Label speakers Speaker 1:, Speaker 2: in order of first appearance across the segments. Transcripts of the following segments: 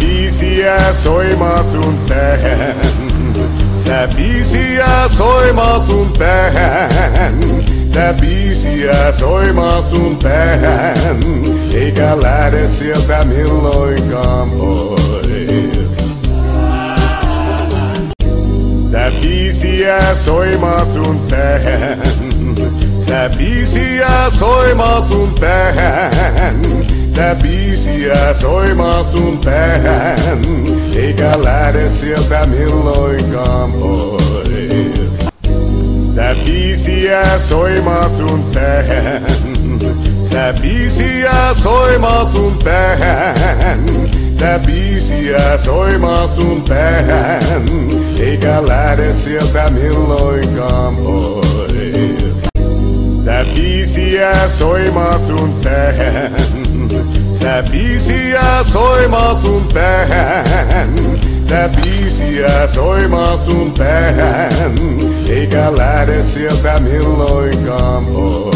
Speaker 1: biisiä soimaa sun tähän. Tää biisiä soimaa sun tähän. Tää biisiä soimaa sun päähän. Eikä lähde sieltä milloinkaan pois. Tää biisiä soimaa sun tähän. Tää biisiä soimaa sun päähän. Tää biisiä soimaa sun päähän. Eikä lähde sieltä milloinkaan pois. Tää biisiä soimaa sun tähän. Tää biisiä soimaa sun päähän. Tää biisiä soimaa sun päähän. Eikä lähde sieltä milloinkaan pois. Tää biisiä soimaa sun tähän. Tää biisiä soimaa sun päähän. Tää biisiä soimaa sun päähän. Eikä lähde sieltä milloinkaan pois.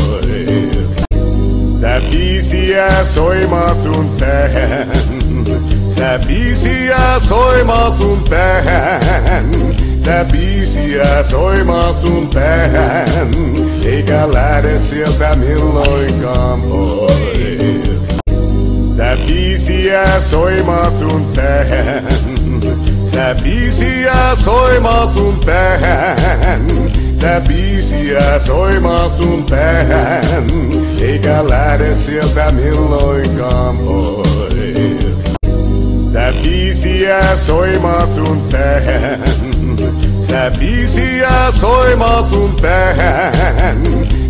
Speaker 1: Tää biisiä soimaa sun tähän. Tää biisiä soimaa sun päähän. Tää biisiä soimaa sun päähän. Eikä lähde sieltä milloinkaan pois. Tää biisiä soimaa sun tähän. Tää biisiä soimaa sun päähän. Tää biisiä soimaa sun päähän. Eikä lähde sieltä milloinkaan pois. Tää biisiä soimaa sun tähän. Tää biisiä soimaa sun päähän.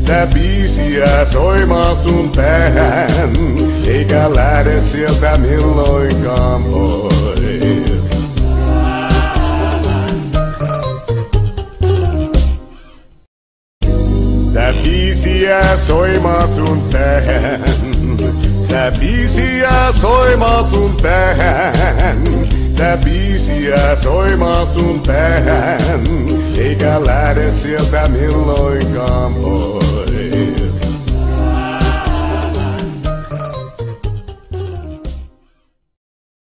Speaker 1: Tää biisiä soimaa sun päähän. Eikä lähde sieltä milloinkaan pois. Tää biisiä soimaa sun tähän. Tää biisiä soimaa sun päähän. Tää biisiä soimaa sun päähän. Eikä lähde sieltä milloinkaan pois.